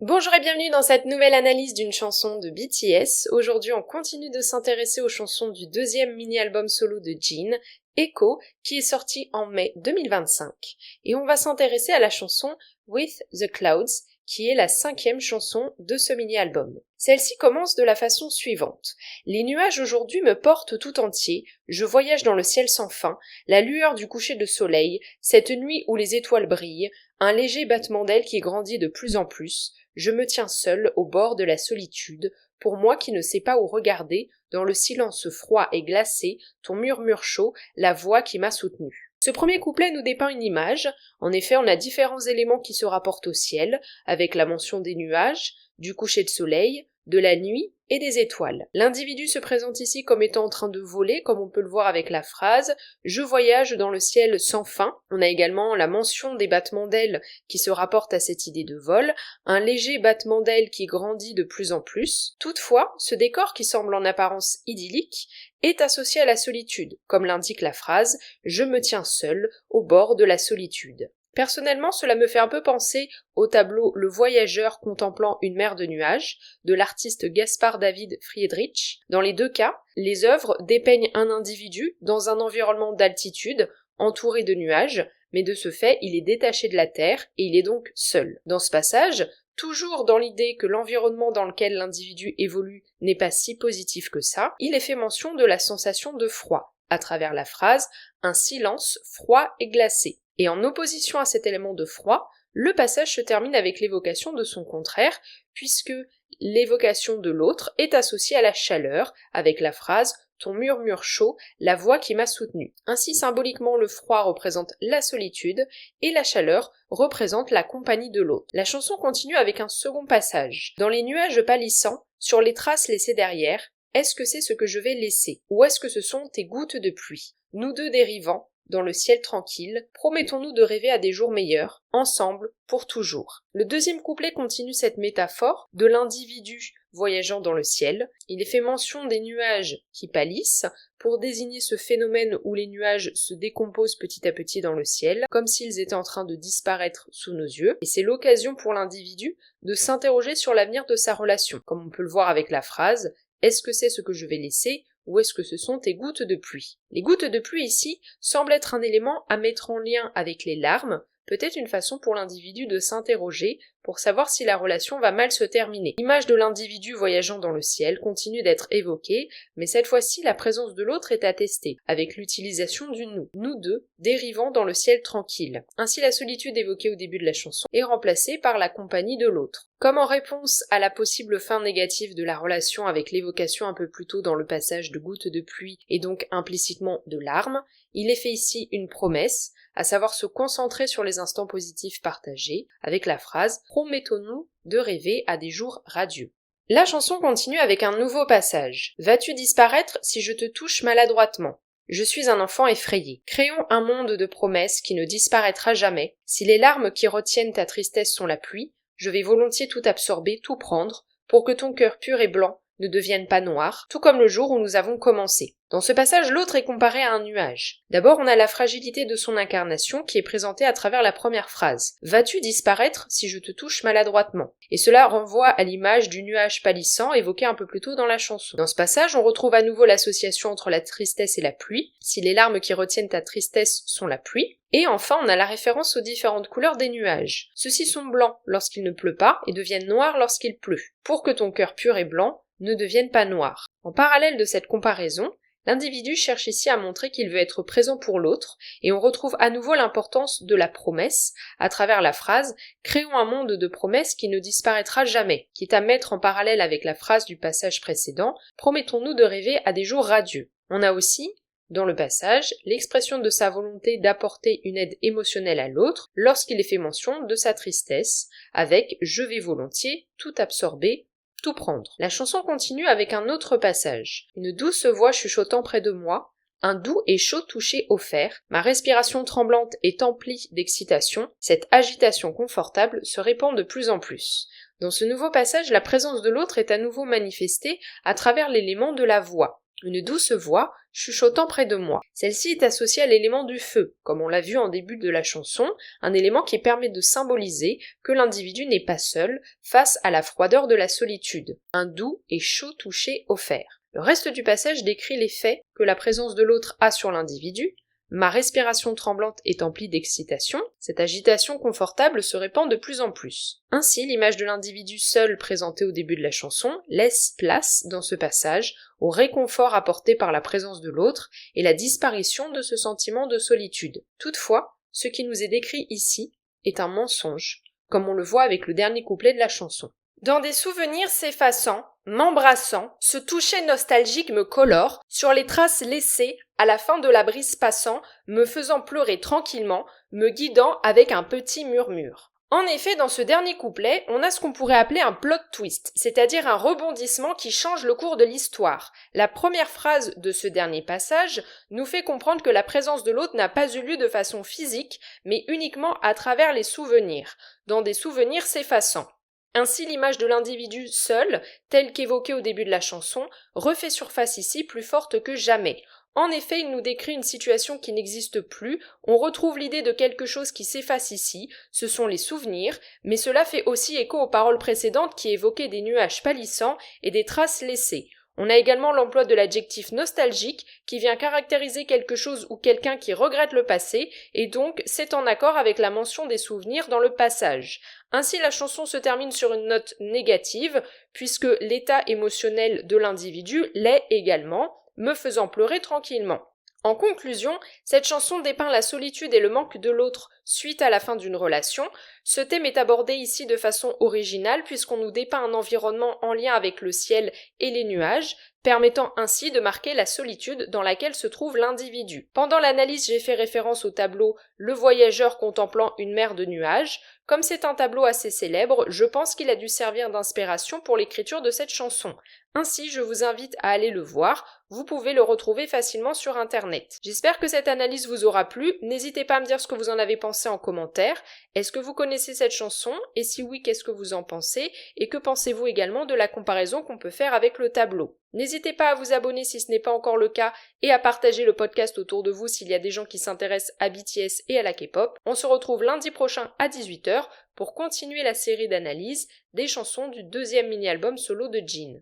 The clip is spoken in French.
Bonjour et bienvenue dans cette nouvelle analyse d'une chanson de BTS. Aujourd'hui, on continue de s'intéresser aux chansons du deuxième mini-album solo de Jin, Echo, qui est sorti en mai 2025. Et on va s'intéresser à la chanson With the Clouds, qui est la 5e chanson de ce mini-album. Celle-ci commence de la façon suivante. Les nuages aujourd'hui me portent tout entier, je voyage dans le ciel sans fin, la lueur du coucher de soleil, cette nuit où les étoiles brillent, un léger battement d'ailes qui grandit de plus en plus, je me tiens seul au bord de la solitude, pour moi qui ne sais pas où regarder, dans le silence froid et glacé, ton murmure chaud, la voix qui m'a soutenu. Ce premier couplet nous dépeint une image. En effet, on a différents éléments qui se rapportent au ciel, avec la mention des nuages, du coucher de soleil, de la nuit et des étoiles. L'individu se présente ici comme étant en train de voler, comme on peut le voir avec la phrase « Je voyage dans le ciel sans fin ». On a également la mention des battements d'ailes qui se rapportent à cette idée de vol, un léger battement d'ailes qui grandit de plus en plus. Toutefois, ce décor qui semble en apparence idyllique est associé à la solitude, comme l'indique la phrase « Je me tiens seul au bord de la solitude ». Personnellement, cela me fait un peu penser au tableau Le Voyageur contemplant une mer de nuages de l'artiste Gaspard David Friedrich. Dans les deux cas, les œuvres dépeignent un individu dans un environnement d'altitude, entouré de nuages, mais de ce fait, il est détaché de la terre et il est donc seul. Dans ce passage, toujours dans l'idée que l'environnement dans lequel l'individu évolue n'est pas si positif que ça, il est fait mention de la sensation de froid, à travers la phrase « un silence froid et glacé ». Et en opposition à cet élément de froid, le passage se termine avec l'évocation de son contraire, puisque l'évocation de l'autre est associée à la chaleur, avec la phrase « ton murmure chaud, la voix qui m'a soutenu ». Ainsi, symboliquement, le froid représente la solitude, et la chaleur représente la compagnie de l'autre. La chanson continue avec un second passage. Dans les nuages pâlissants, sur les traces laissées derrière, est-ce que c'est ce que je vais laisser? Ou est-ce que ce sont tes gouttes de pluie? Nous deux dérivants, dans le ciel tranquille, promettons-nous de rêver à des jours meilleurs, ensemble, pour toujours. Le deuxième couplet continue cette métaphore de l'individu voyageant dans le ciel. Il est fait mention des nuages qui pâlissent pour désigner ce phénomène où les nuages se décomposent petit à petit dans le ciel, comme s'ils étaient en train de disparaître sous nos yeux, et c'est l'occasion pour l'individu de s'interroger sur l'avenir de sa relation, comme on peut le voir avec la phrase « Est-ce que c'est ce que je vais laisser ?» ou est-ce que ce sont tes gouttes de pluie? Les gouttes de pluie ici semblent être un élément à mettre en lien avec les larmes, peut-être une façon pour l'individu de s'interroger pour savoir si la relation va mal se terminer. L'image de l'individu voyageant dans le ciel continue d'être évoquée, mais cette fois-ci la présence de l'autre est attestée, avec l'utilisation du nous. Nous deux, dérivant dans le ciel tranquille. Ainsi la solitude évoquée au début de la chanson est remplacée par la compagnie de l'autre. Comme en réponse à la possible fin négative de la relation avec l'évocation un peu plus tôt dans le passage de gouttes de pluie et donc implicitement de larmes, il est fait ici une promesse, à savoir se concentrer sur les instants positifs partagés, avec la phrase « Promettons-nous de rêver à des jours radieux ». La chanson continue avec un nouveau passage. « Vas-tu disparaître si je te touche maladroitement ? Je suis un enfant effrayé. Créons un monde de promesses qui ne disparaîtra jamais. Si les larmes qui retiennent ta tristesse sont la pluie, je vais volontiers tout absorber, tout prendre, pour que ton cœur pur et blanc ne devienne pas noir, tout comme le jour où nous avons commencé. » Dans ce passage, l'autre est comparé à un nuage. D'abord, on a la fragilité de son incarnation qui est présentée à travers la première phrase. « Vas-tu disparaître si je te touche maladroitement ?» Et cela renvoie à l'image du nuage pâlissant évoqué un peu plus tôt dans la chanson. Dans ce passage, on retrouve à nouveau l'association entre la tristesse et la pluie, si les larmes qui retiennent ta tristesse sont la pluie. Et enfin, on a la référence aux différentes couleurs des nuages. Ceux-ci sont blancs lorsqu'il ne pleut pas et deviennent noirs lorsqu'il pleut, pour que ton cœur pur et blanc ne devienne pas noir. En parallèle de cette comparaison, l'individu cherche ici à montrer qu'il veut être présent pour l'autre, et on retrouve à nouveau l'importance de la promesse, à travers la phrase « Créons un monde de promesses qui ne disparaîtra jamais », quitte à mettre en parallèle avec la phrase du passage précédent « Promettons-nous de rêver à des jours radieux ». On a aussi, dans le passage, l'expression de sa volonté d'apporter une aide émotionnelle à l'autre lorsqu'il est fait mention de sa tristesse, avec « Je vais volontiers tout absorber ». Tout prendre. La chanson continue avec un autre passage. Une douce voix chuchotant près de moi, un doux et chaud toucher offert, ma respiration tremblante est emplie d'excitation, cette agitation confortable se répand de plus en plus. Dans ce nouveau passage, la présence de l'autre est à nouveau manifestée à travers l'élément de la voix. Une douce voix chuchotant près de moi. Celle-ci est associée à l'élément du feu, comme on l'a vu en début de la chanson, un élément qui permet de symboliser que l'individu n'est pas seul face à la froideur de la solitude. Un doux et chaud toucher offert. Le reste du passage décrit l'effet que la présence de l'autre a sur l'individu. Ma respiration tremblante est emplie d'excitation, cette agitation confortable se répand de plus en plus. Ainsi, l'image de l'individu seul présentée au début de la chanson laisse place, dans ce passage, au réconfort apporté par la présence de l'autre et la disparition de ce sentiment de solitude. Toutefois, ce qui nous est décrit ici est un mensonge, comme on le voit avec le dernier couplet de la chanson. Dans des souvenirs s'effaçant, m'embrassant, ce toucher nostalgique me colore, sur les traces laissées, à la fin de la brise passant, me faisant pleurer tranquillement, me guidant avec un petit murmure. En effet, dans ce dernier couplet, on a ce qu'on pourrait appeler un plot twist, c'est-à-dire un rebondissement qui change le cours de l'histoire. La première phrase de ce dernier passage nous fait comprendre que la présence de l'autre n'a pas eu lieu de façon physique, mais uniquement à travers les souvenirs, dans des souvenirs s'effaçant. Ainsi, l'image de l'individu seul, telle qu'évoquée au début de la chanson, refait surface ici plus forte que jamais. En effet, il nous décrit une situation qui n'existe plus, on retrouve l'idée de quelque chose qui s'efface ici, ce sont les souvenirs, mais cela fait aussi écho aux paroles précédentes qui évoquaient des nuages pâlissants et des traces laissées. On a également l'emploi de l'adjectif nostalgique qui vient caractériser quelque chose ou quelqu'un qui regrette le passé et donc c'est en accord avec la mention des souvenirs dans le passage. Ainsi la chanson se termine sur une note négative puisque l'état émotionnel de l'individu l'est également, me faisant pleurer tranquillement. En conclusion, cette chanson dépeint la solitude et le manque de l'autre suite à la fin d'une relation. Ce thème est abordé ici de façon originale puisqu'on nous dépeint un environnement en lien avec le ciel et les nuages, permettant ainsi de marquer la solitude dans laquelle se trouve l'individu. Pendant l'analyse, j'ai fait référence au tableau Le voyageur contemplant une mer de nuages. Comme c'est un tableau assez célèbre, je pense qu'il a dû servir d'inspiration pour l'écriture de cette chanson. Ainsi, je vous invite à aller le voir, vous pouvez le retrouver facilement sur internet. J'espère que cette analyse vous aura plu, n'hésitez pas à me dire ce que vous en avez pensé en commentaire. Est-ce que vous connaissez cette chanson? Et si oui, qu'est-ce que vous en pensez? Et que pensez-vous également de la comparaison qu'on peut faire avec le tableau? N'hésitez pas à vous abonner si ce n'est pas encore le cas et à partager le podcast autour de vous s'il y a des gens qui s'intéressent à BTS et à la K-pop. On se retrouve lundi prochain à 18h pour continuer la série d'analyses des chansons du deuxième mini-album solo de Jin.